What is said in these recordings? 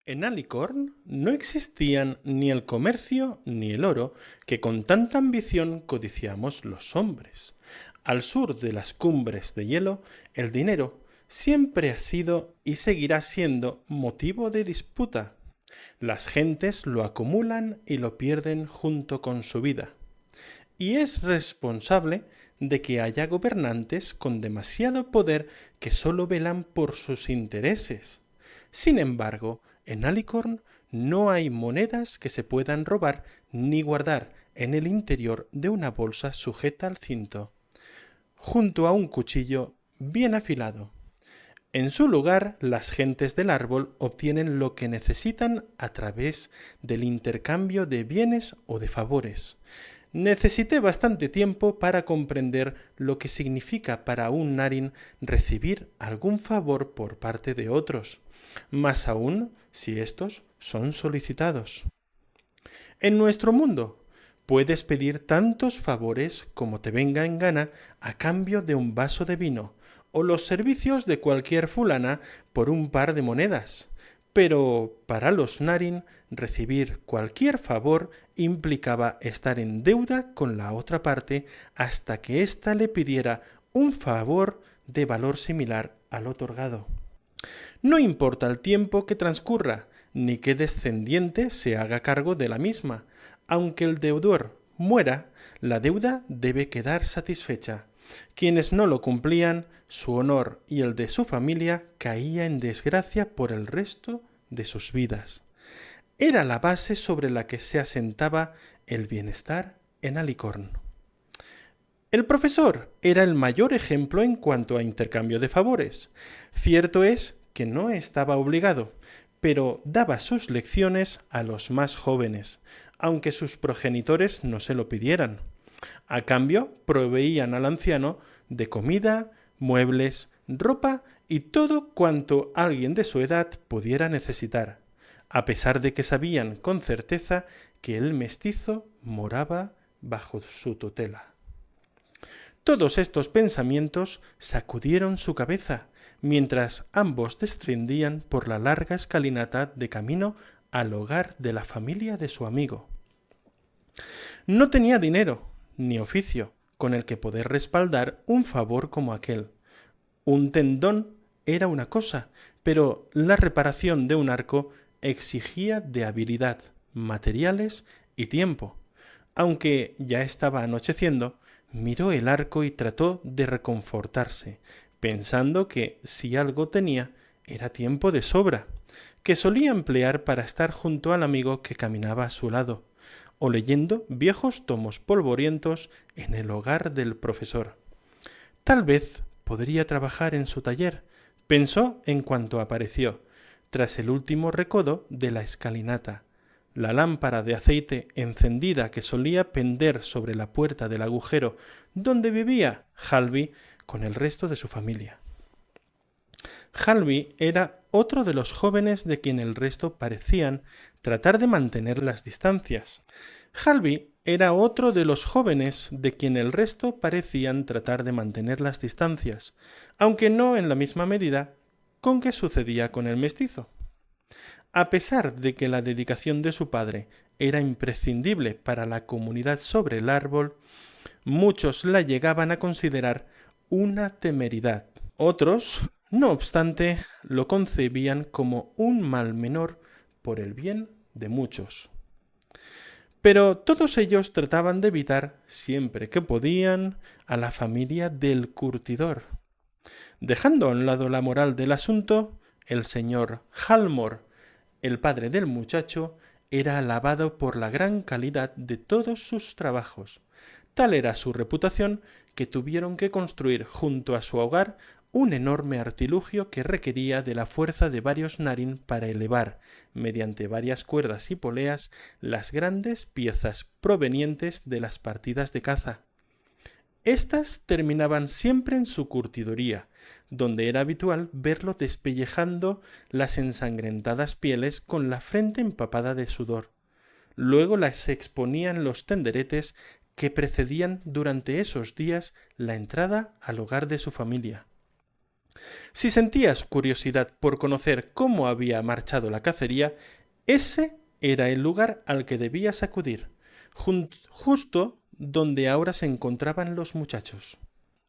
En Alicorn no existían ni el comercio ni el oro que con tanta ambición codiciamos los hombres. Al sur de las cumbres de hielo, el dinero siempre ha sido y seguirá siendo motivo de disputa. Las gentes lo acumulan y lo pierden junto con su vida. Y es responsable de que haya gobernantes con demasiado poder que solo velan por sus intereses. Sin embargo, en Alicorn no hay monedas que se puedan robar ni guardar en el interior de una bolsa sujeta al cinto, junto a un cuchillo bien afilado. En su lugar, las gentes del árbol obtienen lo que necesitan a través del intercambio de bienes o de favores. Necesité bastante tiempo para comprender lo que significa para un Narin recibir algún favor por parte de otros, más aún si estos son solicitados. En nuestro mundo, puedes pedir tantos favores como te venga en gana a cambio de un vaso de vino o los servicios de cualquier fulana por un par de monedas. Pero para los Narin, recibir cualquier favor implicaba estar en deuda con la otra parte hasta que ésta le pidiera un favor de valor similar al otorgado. No importa el tiempo que transcurra, ni qué descendiente se haga cargo de la misma. Aunque el deudor muera, la deuda debe quedar satisfecha. Quienes no lo cumplían, su honor y el de su familia caía en desgracia por el resto de sus vidas. Era la base sobre la que se asentaba el bienestar en Alicorn. El profesor era el mayor ejemplo en cuanto a intercambio de favores. Cierto es que no estaba obligado, pero daba sus lecciones a los más jóvenes, aunque sus progenitores no se lo pidieran. A cambio, proveían al anciano de comida, muebles, ropa y todo cuanto alguien de su edad pudiera necesitar, a pesar de que sabían con certeza que el mestizo moraba bajo su tutela. Todos estos pensamientos sacudieron su cabeza, mientras ambos descendían por la larga escalinata de camino al hogar de la familia de su amigo. No tenía dinero, ni oficio, con el que poder respaldar un favor como aquel. Un tendón era una cosa, pero la reparación de un arco exigía de habilidad, materiales y tiempo. Aunque ya estaba anocheciendo, miró el arco y trató de reconfortarse, pensando que si algo tenía era tiempo de sobra, que solía emplear para estar junto al amigo que caminaba a su lado, o leyendo viejos tomos polvorientos en el hogar del profesor. Tal vez podría trabajar en su taller, pensó en cuanto apareció, tras el último recodo de la escalinata. La lámpara de aceite encendida que solía pender sobre la puerta del agujero donde vivía Halby con el resto de su familia. Halby era otro de los jóvenes de quien el resto parecían tratar de mantener las distancias. Halby era otro de los jóvenes de quien el resto parecían tratar de mantener las distancias, aunque no en la misma medida con que sucedía con el mestizo. A pesar de que la dedicación de su padre era imprescindible para la comunidad sobre el árbol, muchos la llegaban a considerar una temeridad. Otros, no obstante, lo concebían como un mal menor por el bien de muchos. Pero todos ellos trataban de evitar, siempre que podían, a la familia del curtidor. Dejando a un lado la moral del asunto, el señor Halmore, el padre del muchacho, era alabado por la gran calidad de todos sus trabajos. Tal era su reputación que tuvieron que construir junto a su hogar un enorme artilugio que requería de la fuerza de varios Narin para elevar, mediante varias cuerdas y poleas, las grandes piezas provenientes de las partidas de caza. Estas terminaban siempre en su curtiduría, donde era habitual verlo despellejando las ensangrentadas pieles con la frente empapada de sudor. Luego las exponía en los tenderetes que precedían durante esos días la entrada al hogar de su familia. Si sentías curiosidad por conocer cómo había marchado la cacería, ese era el lugar al que debías acudir, justo donde ahora se encontraban los muchachos.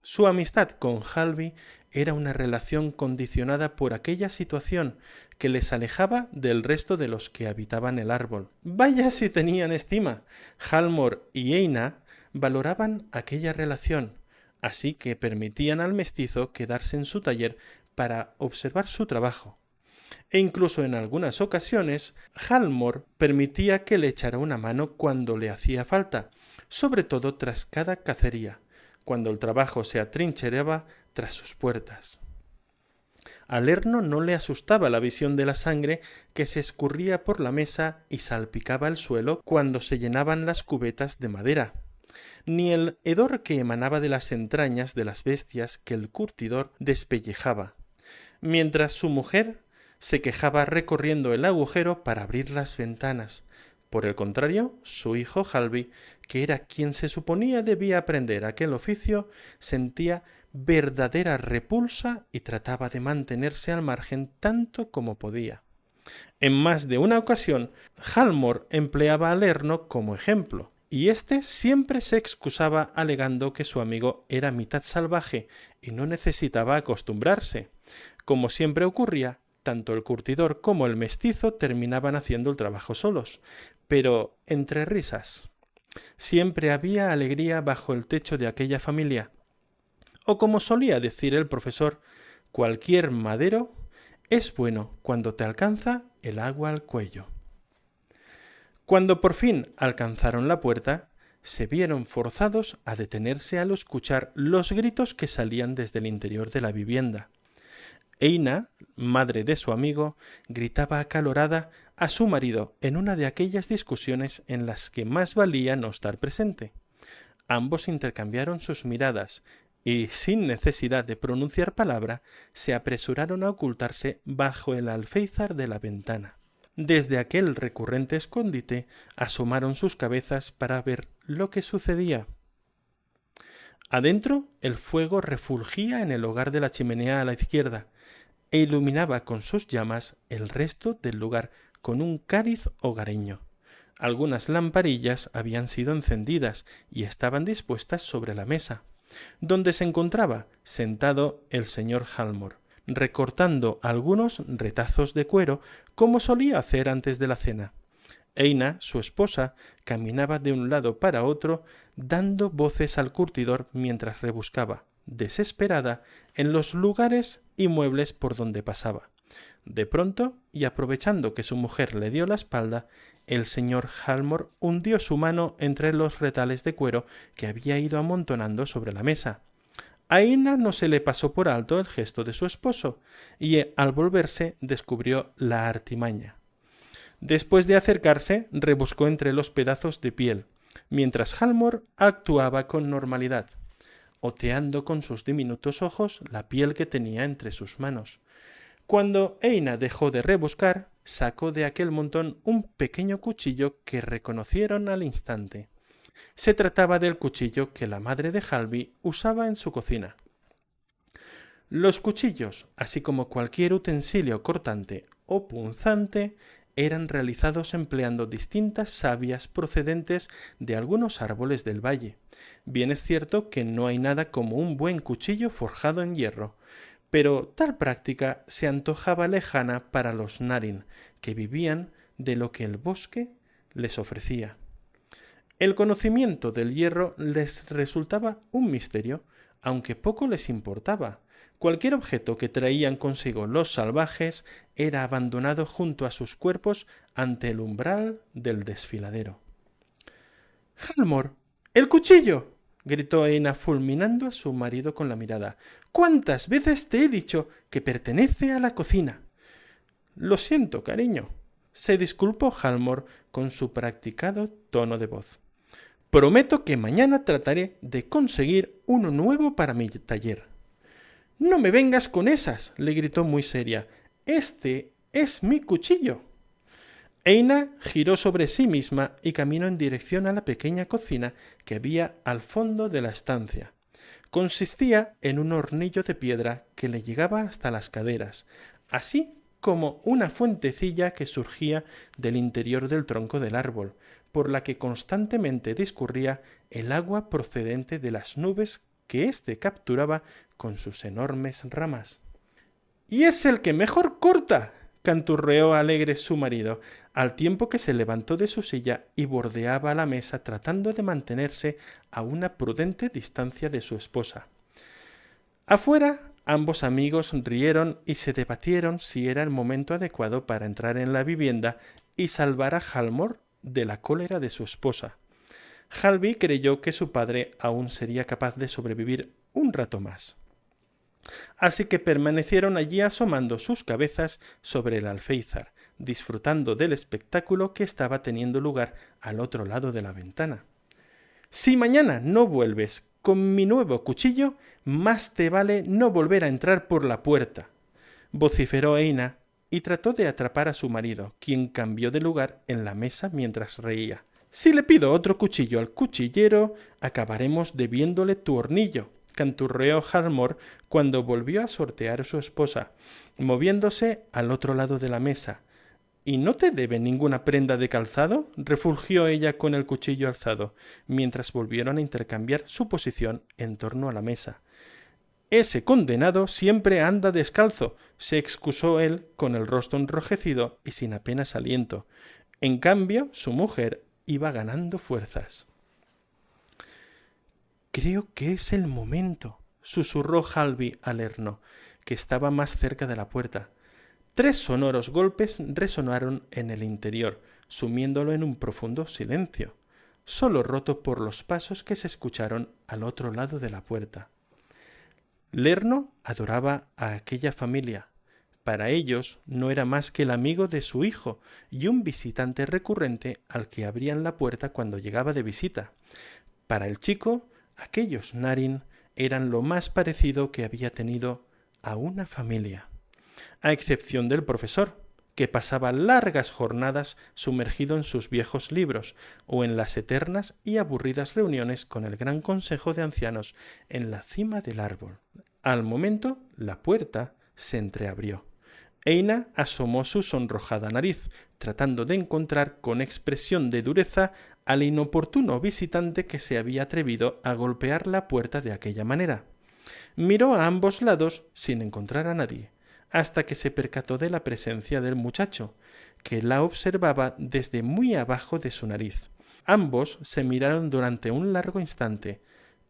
Su amistad con Halby era una relación condicionada por aquella situación que les alejaba del resto de los que habitaban el árbol. Vaya si tenían estima. Halmor y Eina valoraban aquella relación, así que permitían al mestizo quedarse en su taller para observar su trabajo. E incluso en algunas ocasiones, Halmor permitía que le echara una mano cuando le hacía falta, sobre todo tras cada cacería, cuando el trabajo se atrincheraba tras sus puertas. A Lerno no le asustaba la visión de la sangre que se escurría por la mesa y salpicaba el suelo cuando se llenaban las cubetas de madera, ni el hedor que emanaba de las entrañas de las bestias que el curtidor despellejaba, mientras su mujer se quejaba recorriendo el agujero para abrir las ventanas. Por el contrario, su hijo Halby, que era quien se suponía debía aprender aquel oficio, sentía verdadera repulsa y trataba de mantenerse al margen tanto como podía. En más de una ocasión, Halmor empleaba a Lerno como ejemplo, y éste siempre se excusaba alegando que su amigo era mitad salvaje y no necesitaba acostumbrarse. Como siempre ocurría, tanto el curtidor como el mestizo terminaban haciendo el trabajo solos, pero entre risas. Siempre había alegría bajo el techo de aquella familia. O como solía decir el profesor, cualquier madero es bueno cuando te alcanza el agua al cuello. Cuando por fin alcanzaron la puerta, se vieron forzados a detenerse al escuchar los gritos que salían desde el interior de la vivienda. Eina, madre de su amigo, gritaba acalorada a su marido en una de aquellas discusiones en las que más valía no estar presente. Ambos intercambiaron sus miradas y, sin necesidad de pronunciar palabra, se apresuraron a ocultarse bajo el alféizar de la ventana. Desde aquel recurrente escondite asomaron sus cabezas para ver lo que sucedía. Adentro, el fuego refulgía en el hogar de la chimenea a la izquierda e iluminaba con sus llamas el resto del lugar con un cáliz hogareño. Algunas lamparillas habían sido encendidas y estaban dispuestas sobre la mesa, donde se encontraba sentado el señor Halmor, recortando algunos retazos de cuero como solía hacer antes de la cena. Eina, su esposa, caminaba de un lado para otro, dando voces al curtidor mientras rebuscaba, desesperada, en los lugares y muebles por donde pasaba. De pronto, y aprovechando que su mujer le dio la espalda, el señor Halmor hundió su mano entre los retales de cuero que había ido amontonando sobre la mesa. A Eina no se le pasó por alto el gesto de su esposo, y al volverse descubrió la artimaña. Después de acercarse, rebuscó entre los pedazos de piel, mientras Halmor actuaba con normalidad, oteando con sus diminutos ojos la piel que tenía entre sus manos. Cuando Eina dejó de rebuscar, sacó de aquel montón un pequeño cuchillo que reconocieron al instante. Se trataba del cuchillo que la madre de Halby usaba en su cocina. Los cuchillos, así como cualquier utensilio cortante o punzante, eran realizados empleando distintas sabias procedentes de algunos árboles del valle. Bien es cierto que no hay nada como un buen cuchillo forjado en hierro, pero tal práctica se antojaba lejana para los Narin, que vivían de lo que el bosque les ofrecía. El conocimiento del hierro les resultaba un misterio, aunque poco les importaba. Cualquier objeto que traían consigo los salvajes era abandonado junto a sus cuerpos ante el umbral del desfiladero. —¡Halmor! ¡El cuchillo! —gritó Eina fulminando a su marido con la mirada. —¿Cuántas veces te he dicho que pertenece a la cocina? —Lo siento, cariño —se disculpó Halmor con su practicado tono de voz—. Prometo que mañana trataré de conseguir uno nuevo para mi taller. —No me vengas con esas —le gritó muy seria—. Este es mi cuchillo. Eina giró sobre sí misma y caminó en dirección a la pequeña cocina que había al fondo de la estancia. Consistía en un hornillo de piedra que le llegaba hasta las caderas, así como una fuentecilla que surgía del interior del tronco del árbol, por la que constantemente discurría el agua procedente de las nubes que éste capturaba con sus enormes ramas. —¡Y es el que mejor corta! —canturreó alegre su marido, al tiempo que se levantó de su silla y bordeaba la mesa tratando de mantenerse a una prudente distancia de su esposa. Afuera, ambos amigos rieron y se debatieron si era el momento adecuado para entrar en la vivienda y salvar a Halmor de la cólera de su esposa. Halby creyó que su padre aún sería capaz de sobrevivir un rato más. Así que permanecieron allí asomando sus cabezas sobre el alféizar, disfrutando del espectáculo que estaba teniendo lugar al otro lado de la ventana. «Si mañana no vuelves con mi nuevo cuchillo, más te vale no volver a entrar por la puerta», vociferó Eina, y trató de atrapar a su marido, quien cambió de lugar en la mesa mientras reía. «Si le pido otro cuchillo al cuchillero, acabaremos debiéndole tu hornillo», canturreó Halmor cuando volvió a sortear a su esposa, moviéndose al otro lado de la mesa. «¿Y no te debe ninguna prenda de calzado?», refugió ella con el cuchillo alzado, mientras volvieron a intercambiar su posición en torno a la mesa. «Ese condenado siempre anda descalzo», se excusó él con el rostro enrojecido y sin apenas aliento. En cambio, su mujer iba ganando fuerzas. «Creo que es el momento», susurró Halby al Erno, que estaba más cerca de la puerta. 3 sonoros golpes resonaron en el interior, sumiéndolo en un profundo silencio, solo roto por los pasos que se escucharon al otro lado de la puerta. Lerno adoraba a aquella familia. Para ellos no era más que el amigo de su hijo y un visitante recurrente al que abrían la puerta cuando llegaba de visita. Para el chico, aquellos Narin eran lo más parecido que había tenido a una familia, a excepción del profesor, que pasaba largas jornadas sumergido en sus viejos libros o en las eternas y aburridas reuniones con el gran consejo de ancianos en la cima del árbol. Al momento, la puerta se entreabrió. Eina asomó su sonrojada nariz, tratando de encontrar con expresión de dureza al inoportuno visitante que se había atrevido a golpear la puerta de aquella manera. Miró a ambos lados sin encontrar a nadie, hasta que se percató de la presencia del muchacho, que la observaba desde muy abajo de su nariz. Ambos se miraron durante un largo instante,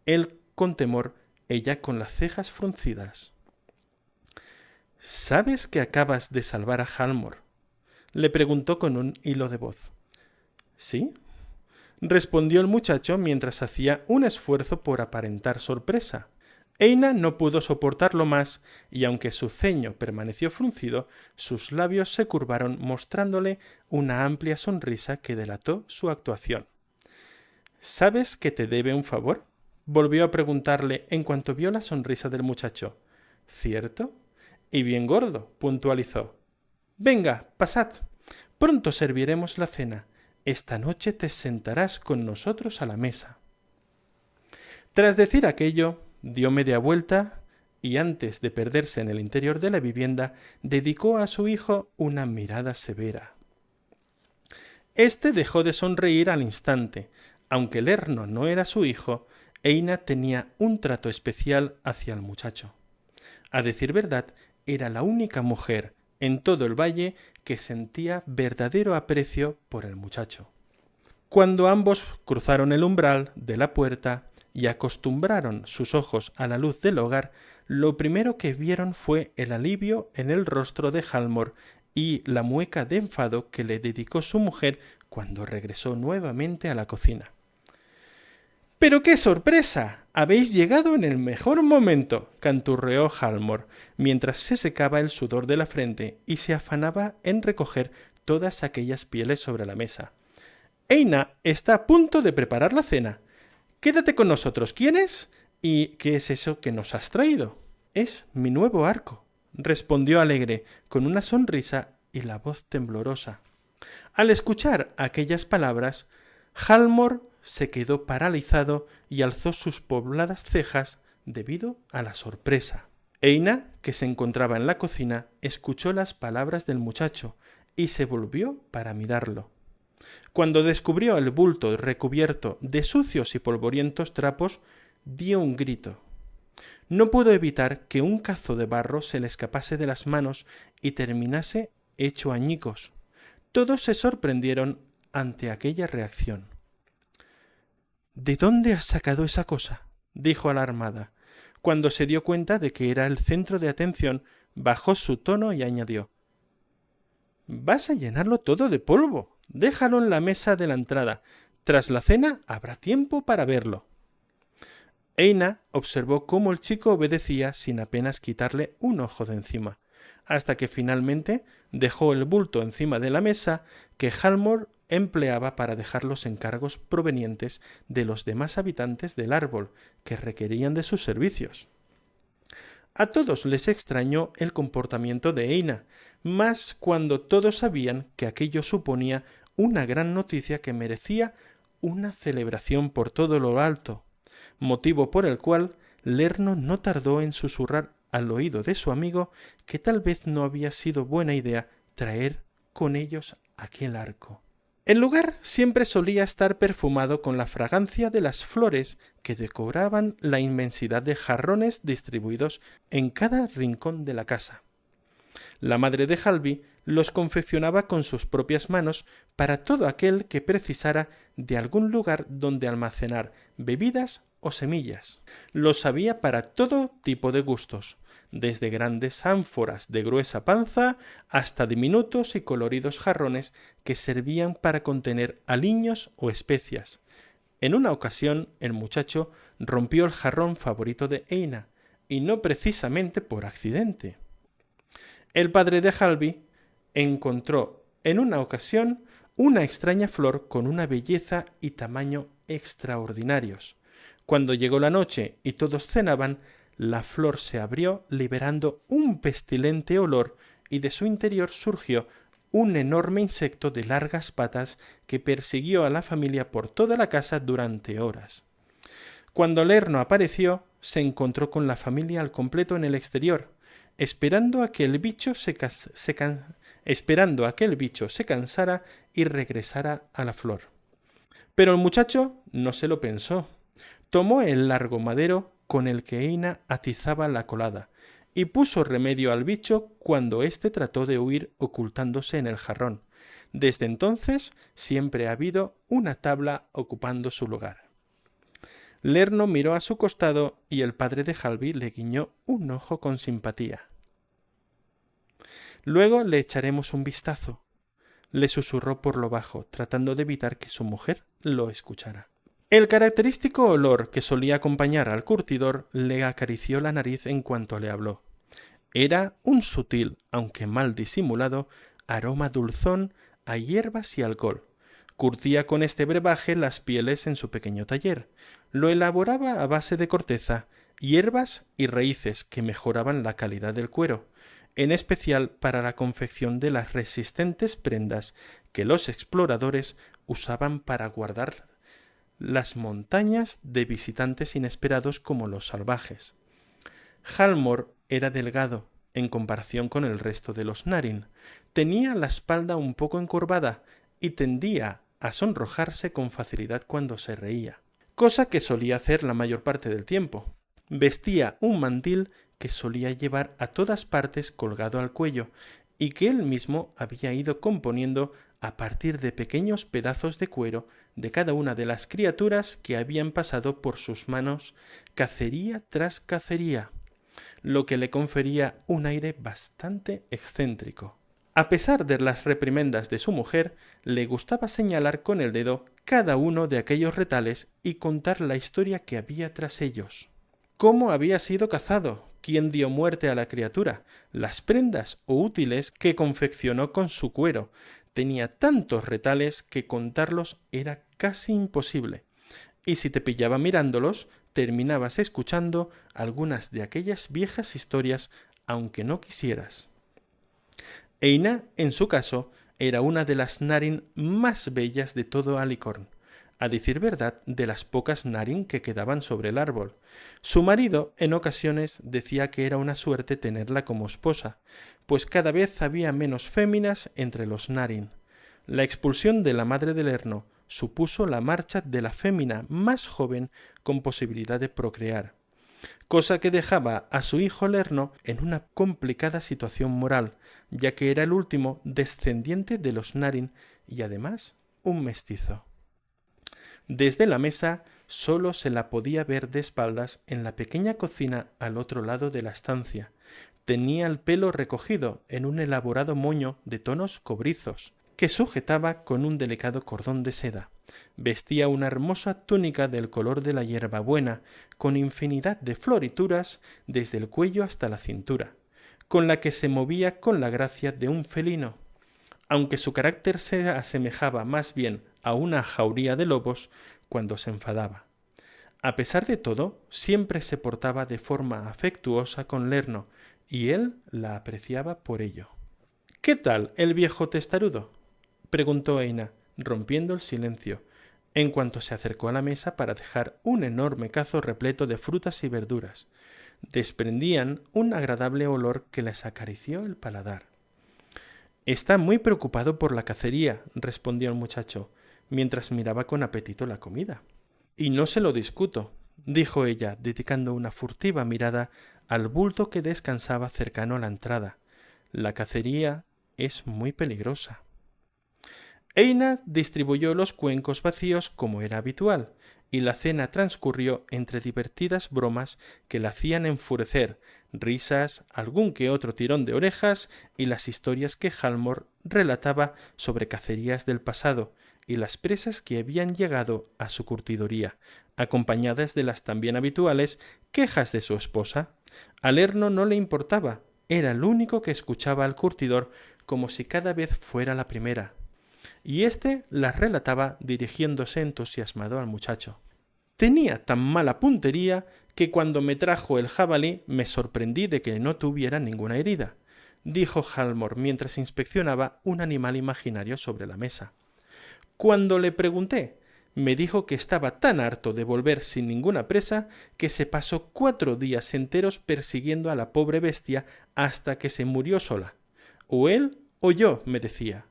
él con temor, ella con las cejas fruncidas. «¿Sabes que acabas de salvar a Halmor?», le preguntó con un hilo de voz. «¿Sí?», respondió el muchacho mientras hacía un esfuerzo por aparentar sorpresa. Eina no pudo soportarlo más y aunque su ceño permaneció fruncido, sus labios se curvaron mostrándole una amplia sonrisa que delató su actuación. «¿Sabes que te debe un favor?», volvió a preguntarle en cuanto vio la sonrisa del muchacho. «¿Cierto? Y bien gordo», puntualizó. «Venga, pasad. Pronto serviremos la cena. Esta noche te sentarás con nosotros a la mesa». Tras decir aquello, dio media vuelta y antes de perderse en el interior de la vivienda, dedicó a su hijo una mirada severa. Este dejó de sonreír al instante. Aunque Lerno no era su hijo, Eina tenía un trato especial hacia el muchacho. A decir verdad, era la única mujer en todo el valle que sentía verdadero aprecio por el muchacho. Cuando ambos cruzaron el umbral de la puerta y acostumbraron sus ojos a la luz del hogar, lo primero que vieron fue el alivio en el rostro de Halmor y la mueca de enfado que le dedicó su mujer cuando regresó nuevamente a la cocina. «¡Pero qué sorpresa! Habéis llegado en el mejor momento», canturreó Halmor, mientras se secaba el sudor de la frente y se afanaba en recoger todas aquellas pieles sobre la mesa. «Eina está a punto de preparar la cena. Quédate con nosotros, ¿quién es? ¿Y qué es eso que nos has traído?» «Es mi nuevo arco», respondió alegre, con una sonrisa y la voz temblorosa. Al escuchar aquellas palabras, Halmor se quedó paralizado y alzó sus pobladas cejas debido a la sorpresa. Eina, que se encontraba en la cocina, escuchó las palabras del muchacho y se volvió para mirarlo. Cuando descubrió el bulto recubierto de sucios y polvorientos trapos, dio un grito. No pudo evitar que un cazo de barro se le escapase de las manos y terminase hecho añicos. Todos se sorprendieron ante aquella reacción. —¿De dónde has sacado esa cosa? —dijo alarmada. Cuando se dio cuenta de que era el centro de atención, bajó su tono y añadió: —Vas a llenarlo todo de polvo. Déjalo en la mesa de la entrada. Tras la cena habrá tiempo para verlo. Eina observó cómo el chico obedecía sin apenas quitarle un ojo de encima, hasta que finalmente dejó el bulto encima de la mesa que Halmor empleaba para dejar los encargos provenientes de los demás habitantes del árbol que requerían de sus servicios. A todos les extrañó el comportamiento de Eina, más cuando todos sabían que aquello suponía una gran noticia que merecía una celebración por todo lo alto, motivo por el cual Lerno no tardó en susurrar al oído de su amigo que tal vez no había sido buena idea traer con ellos aquel arco. El lugar siempre solía estar perfumado con la fragancia de las flores que decoraban la inmensidad de jarrones distribuidos en cada rincón de la casa. La madre de Halby los confeccionaba con sus propias manos para todo aquel que precisara de algún lugar donde almacenar bebidas o semillas. Los había para todo tipo de gustos, desde grandes ánforas de gruesa panza hasta diminutos y coloridos jarrones que servían para contener aliños o especias. En una ocasión el muchacho rompió el jarrón favorito de Eina, y no precisamente por accidente. El padre de Halby encontró en una ocasión una extraña flor con una belleza y tamaño extraordinarios. Cuando llegó la noche y todos cenaban, la flor se abrió liberando un pestilente olor y de su interior surgió un enorme insecto de largas patas que persiguió a la familia por toda la casa durante horas. Cuando Lerno apareció, se encontró con la familia al completo en el exterior, esperando a que el bicho se cansara y regresara a la flor. Pero el muchacho no se lo pensó. Tomó el largo madero con el que Eina atizaba la colada y puso remedio al bicho cuando éste trató de huir ocultándose en el jarrón. Desde entonces siempre ha habido una tabla ocupando su lugar. Lerno miró a su costado y el padre de Halby le guiñó un ojo con simpatía. Luego le echaremos un vistazo, le susurró por lo bajo, tratando de evitar que su mujer lo escuchara. El característico olor que solía acompañar al curtidor le acarició la nariz en cuanto le habló. Era un sutil, aunque mal disimulado, aroma dulzón a hierbas y alcohol. Curtía con este brebaje las pieles en su pequeño taller. Lo elaboraba a base de corteza, hierbas y raíces que mejoraban la calidad del cuero, en especial para la confección de las resistentes prendas que los exploradores usaban para guardar las montañas de visitantes inesperados como los salvajes. Halmor era delgado en comparación con el resto de los Narin. Tenía la espalda un poco encorvada y tendía a sonrojarse con facilidad cuando se reía, cosa que solía hacer la mayor parte del tiempo. Vestía un mandil que solía llevar a todas partes colgado al cuello y que él mismo había ido componiendo a partir de pequeños pedazos de cuero de cada una de las criaturas que habían pasado por sus manos cacería tras cacería, lo que le confería un aire bastante excéntrico. A pesar de las reprimendas de su mujer, le gustaba señalar con el dedo cada uno de aquellos retales y contar la historia que había tras ellos. ¿Cómo había sido cazado? ¿Quién dio muerte a la criatura? Las prendas o útiles que confeccionó con su cuero. Tenía tantos retales que contarlos era casi imposible. Y si te pillaba mirándolos, terminabas escuchando algunas de aquellas viejas historias, aunque no quisieras. Eina, en su caso, era una de las Narin más bellas de todo Alicorn. a decir verdad, de las pocas narín que quedaban sobre el árbol. Su marido en ocasiones decía que era una suerte tenerla como esposa, pues cada vez había menos féminas entre los narín. La expulsión de la madre de Lerno supuso la marcha de la fémina más joven con posibilidad de procrear, cosa que dejaba a su hijo Lerno en una complicada situación moral, ya que era el último descendiente de los narín y además un mestizo. Desde la mesa sólo se la podía ver de espaldas en la pequeña cocina al otro lado de la estancia. Tenía el pelo recogido en un elaborado moño de tonos cobrizos, que sujetaba con un delicado cordón de seda. Vestía una hermosa túnica del color de la hierbabuena, con infinidad de florituras desde el cuello hasta la cintura, con la que se movía con la gracia de un felino. Aunque su carácter se asemejaba más bien a una jauría de lobos cuando se enfadaba. A pesar de todo, siempre se portaba de forma afectuosa con Lerno, y él la apreciaba por ello. ¿Qué tal el viejo testarudo?, preguntó Eina, rompiendo el silencio, en cuanto se acercó a la mesa para dejar un enorme cazo repleto de frutas y verduras. Desprendían un agradable olor que les acarició el paladar. Está muy preocupado por la cacería, respondió el muchacho, mientras miraba con apetito la comida. Y no se lo discuto, dijo ella, dedicando una furtiva mirada al bulto que descansaba cercano a la entrada. La cacería es muy peligrosa. Eina distribuyó los cuencos vacíos como era habitual, y la cena transcurrió entre divertidas bromas que la hacían enfurecer, risas, algún que otro tirón de orejas y las historias que Halmor relataba sobre cacerías del pasado y las presas que habían llegado a su curtidoría, acompañadas de las también habituales quejas de su esposa. A Lerno no le importaba, era el único que escuchaba al curtidor como si cada vez fuera la primera, y éste las relataba dirigiéndose entusiasmado al muchacho. Tenía tan mala puntería que cuando me trajo el jabalí me sorprendí de que no tuviera ninguna herida, dijo Halmor mientras inspeccionaba un animal imaginario sobre la mesa. Cuando le pregunté, me dijo que estaba tan harto de volver sin ninguna presa que se pasó 4 días enteros persiguiendo a la pobre bestia hasta que se murió sola. O él o yo, me decía.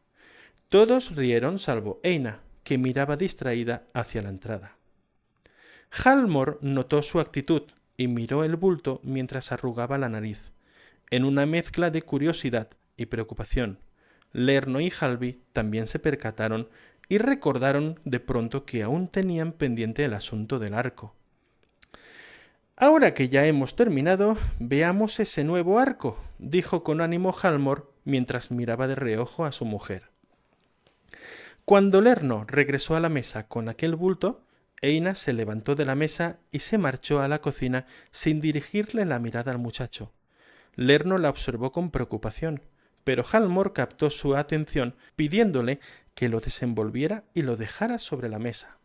Todos rieron salvo Eina, que miraba distraída hacia la entrada. Halmor notó su actitud y miró el bulto mientras arrugaba la nariz, en una mezcla de curiosidad y preocupación. Lerno y Halby también se percataron y recordaron de pronto que aún tenían pendiente el asunto del arco. Ahora que ya hemos terminado, veamos ese nuevo arco, dijo con ánimo Halmor mientras miraba de reojo a su mujer. Cuando Lerno regresó a la mesa con aquel bulto, Eina se levantó de la mesa y se marchó a la cocina sin dirigirle la mirada al muchacho. Lerno la observó con preocupación, pero Halmor captó su atención pidiéndole que lo desenvolviera y lo dejara sobre la mesa.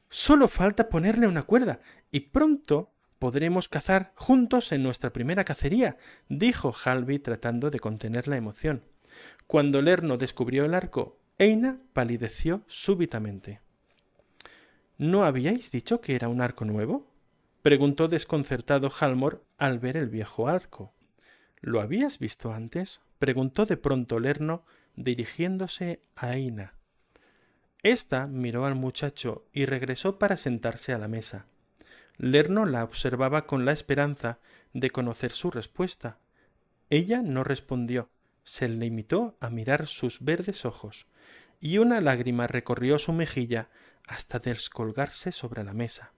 Solo falta ponerle una cuerda y pronto podremos cazar juntos en nuestra primera cacería, dijo Halby tratando de contener la emoción. Cuando Lerno descubrió el arco, Eina palideció súbitamente. ¿No habíais dicho que era un arco nuevo?, preguntó desconcertado Halmor al ver el viejo arco. ¿Lo habías visto antes?, preguntó de pronto Lerno dirigiéndose a Eina. Esta miró al muchacho y regresó para sentarse a la mesa. Lerno la observaba con la esperanza de conocer su respuesta. Ella no respondió, se limitó a mirar sus verdes ojos, y una lágrima recorrió su mejilla hasta descolgarse sobre la mesa.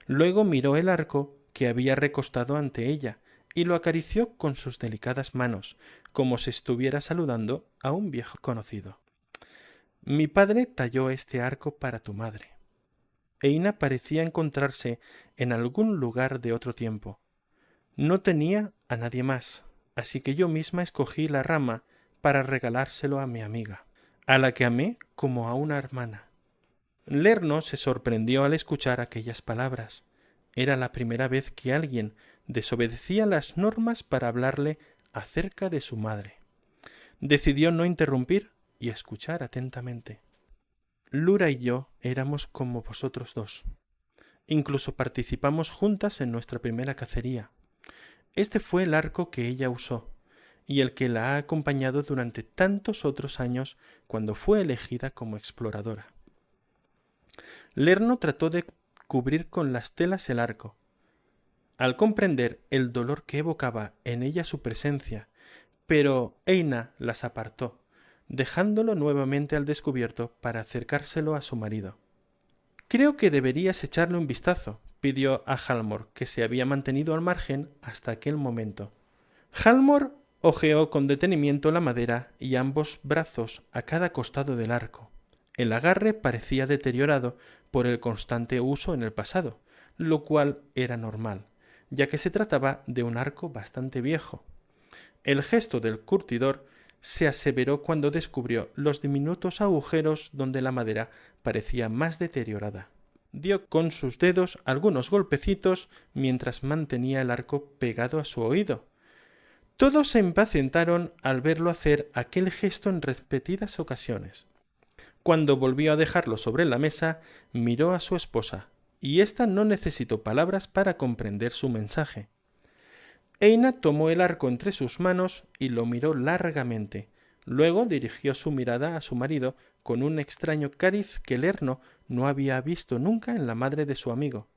Luego miró el arco que había recostado ante ella y lo acarició con sus delicadas manos, como si estuviera saludando a un viejo conocido. Mi padre talló este arco para tu madre. Eina parecía encontrarse en algún lugar de otro tiempo. No tenía a nadie más, así que yo misma escogí la rama para regalárselo a mi amiga, a la que amé como a una hermana. Lerno se sorprendió al escuchar aquellas palabras. Era la primera vez que alguien desobedecía las normas para hablarle acerca de su madre. Decidió no interrumpir y escuchar atentamente. Lura y yo éramos como vosotros dos. Incluso participamos juntas en nuestra primera cacería. Este fue el arco que ella usó, y el que la ha acompañado durante tantos otros años cuando fue elegida como exploradora. Lerno trató de cubrir con las telas el arco. Al comprender el dolor que evocaba en ella su presencia, pero Eina las apartó, dejándolo nuevamente al descubierto para acercárselo a su marido. «Creo que deberías echarle un vistazo», pidió a Halmor, que se había mantenido al margen hasta aquel momento. Halmor hojeó con detenimiento la madera y ambos brazos a cada costado del arco. El agarre parecía deteriorado por el constante uso en el pasado, lo cual era normal, ya que se trataba de un arco bastante viejo. El gesto del curtidor se aseveró cuando descubrió los diminutos agujeros donde la madera parecía más deteriorada. Dio con sus dedos algunos golpecitos mientras mantenía el arco pegado a su oído. Todos se impacientaron al verlo hacer aquel gesto en repetidas ocasiones. Cuando volvió a dejarlo sobre la mesa, miró a su esposa, y ésta no necesitó palabras para comprender su mensaje. Eina tomó el arco entre sus manos y lo miró largamente. Luego dirigió su mirada a su marido con un extraño cariz que Lerno no había visto nunca en la madre de su amigo.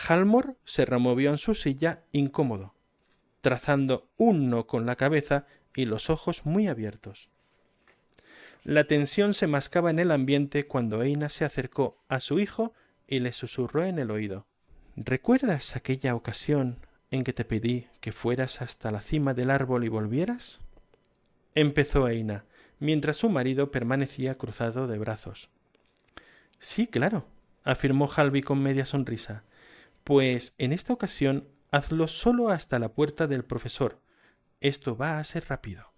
Halmor se removió en su silla incómodo, trazando un no con la cabeza y los ojos muy abiertos. La tensión se mascaba en el ambiente cuando Eina se acercó a su hijo y le susurró en el oído. «¿Recuerdas aquella ocasión en que te pedí que fueras hasta la cima del árbol y volvieras?» Empezó Eina, mientras su marido permanecía cruzado de brazos. «Sí, claro», afirmó Halby con media sonrisa. «Pues en esta ocasión hazlo solo hasta la puerta del profesor. Esto va a ser rápido».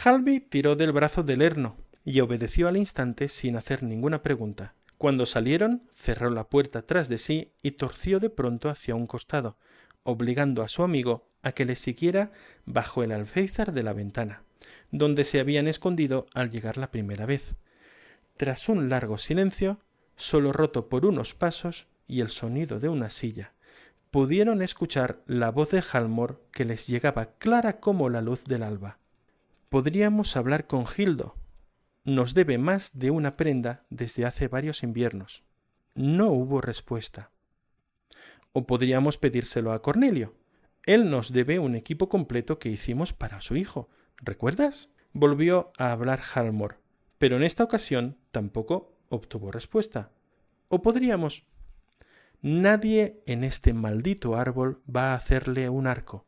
Halby tiró del brazo de Lerno y obedeció al instante sin hacer ninguna pregunta. Cuando salieron, cerró la puerta tras de sí y torció de pronto hacia un costado, obligando a su amigo a que le siguiera bajo el alféizar de la ventana, donde se habían escondido al llegar la primera vez. Tras un largo silencio, solo roto por unos pasos y el sonido de una silla, pudieron escuchar la voz de Halmor que les llegaba clara como la luz del alba. «Podríamos hablar con Hildo. Nos debe más de una prenda desde hace varios inviernos». No hubo respuesta. «O podríamos pedírselo a Cornelio. Él nos debe un equipo completo que hicimos para su hijo. ¿Recuerdas?». Volvió a hablar Halmor, pero en esta ocasión tampoco obtuvo respuesta. «O podríamos...». «Nadie en este maldito árbol va a hacerle un arco»,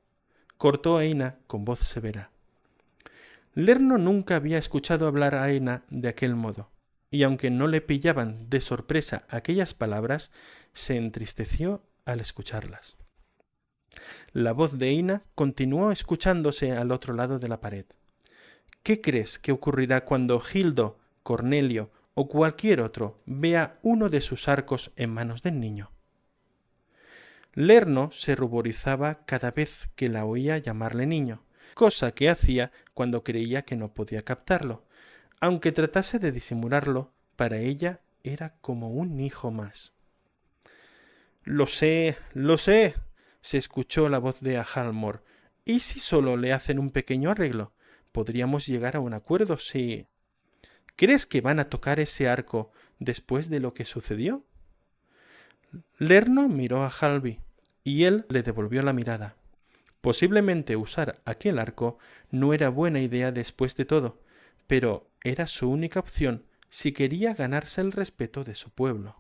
cortó Eina con voz severa. Lerno nunca había escuchado hablar a Eina de aquel modo, y aunque no le pillaban de sorpresa aquellas palabras, se entristeció al escucharlas. La voz de Eina continuó escuchándose al otro lado de la pared. «¿Qué crees que ocurrirá cuando Hildo, Cornelio o cualquier otro vea uno de sus arcos en manos del niño?» Lerno se ruborizaba cada vez que la oía llamarle niño, cosa que hacía cuando creía que no podía captarlo. Aunque tratase de disimularlo, para ella era como un hijo más. Lo sé, se escuchó la voz de Halmor. ¿Y si solo le hacen un pequeño arreglo? Podríamos llegar a un acuerdo si... ¿Crees que van a tocar ese arco después de lo que sucedió? Lerno miró a Halby, y él le devolvió la mirada. Posiblemente usar aquel arco no era buena idea después de todo, pero era su única opción si quería ganarse el respeto de su pueblo.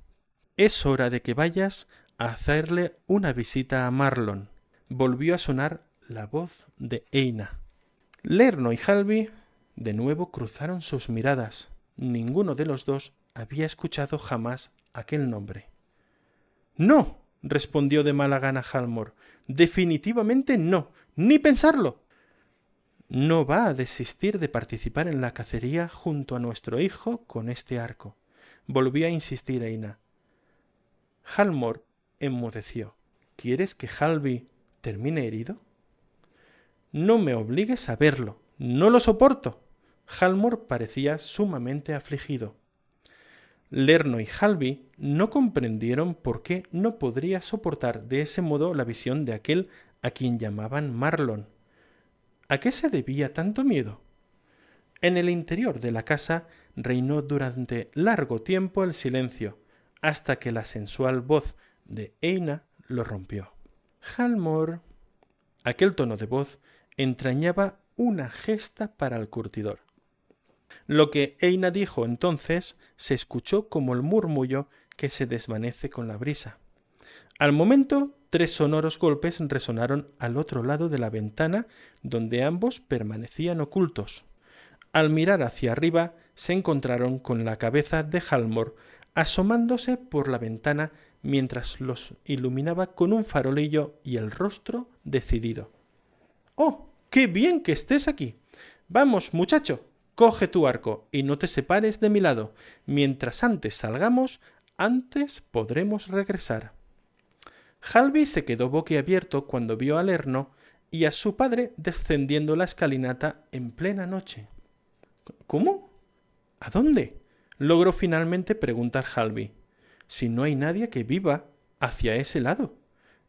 «Es hora de que vayas a hacerle una visita a Marlon», volvió a sonar la voz de Eina. Lerno y Halby de nuevo cruzaron sus miradas. Ninguno de los dos había escuchado jamás aquel nombre. «No», respondió de mala gana Halmor. «Definitivamente no, ni pensarlo». «No va a desistir de participar en la cacería junto a nuestro hijo con este arco», volvió a insistir Eina. Halmor enmudeció. «¿Quieres que Halby termine herido?» «No me obligues a verlo, no lo soporto». Halmor parecía sumamente afligido. Lerno y Halby no comprendieron por qué no podría soportar de ese modo la visión de aquel a quien llamaban Marlon. ¿A qué se debía tanto miedo? En el interior de la casa reinó durante largo tiempo el silencio, hasta que la sensual voz de Eina lo rompió. Halmor. Aquel tono de voz entrañaba una gesta para el curtidor. Lo que Eina dijo entonces se escuchó como el murmullo que se desvanece con la brisa. Al momento, 3 sonoros golpes resonaron al otro lado de la ventana donde ambos permanecían ocultos. Al mirar hacia arriba, se encontraron con la cabeza de Halmor asomándose por la ventana mientras los iluminaba con un farolillo y el rostro decidido. ¡Oh, qué bien que estés aquí! Vamos, muchacho, coge tu arco y no te separes de mi lado. Mientras antes salgamos, antes podremos regresar. Halby se quedó boquiabierto cuando vio a Lerno y a su padre descendiendo la escalinata en plena noche. ¿Cómo? ¿A dónde? Logró finalmente preguntar Halby. Si no hay nadie que viva hacia ese lado.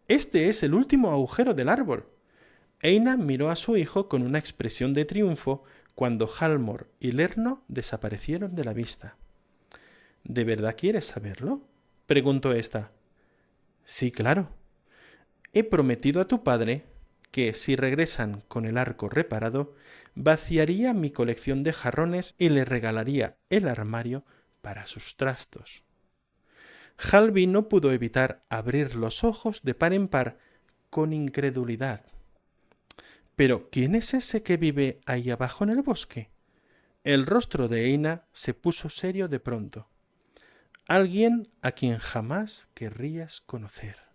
Este es el último agujero del árbol. Eina miró a su hijo con una expresión de triunfo cuando Halmor y Lerno desaparecieron de la vista. ¿De verdad quieres saberlo? Preguntó ésta. Sí, claro. He prometido a tu padre que, si regresan con el arco reparado, vaciaría mi colección de jarrones y le regalaría el armario para sus trastos. Halby no pudo evitar abrir los ojos de par en par con incredulidad. ¿Pero quién es ese que vive ahí abajo en el bosque? El rostro de Eina se puso serio de pronto. Alguien a quien jamás querrías conocer.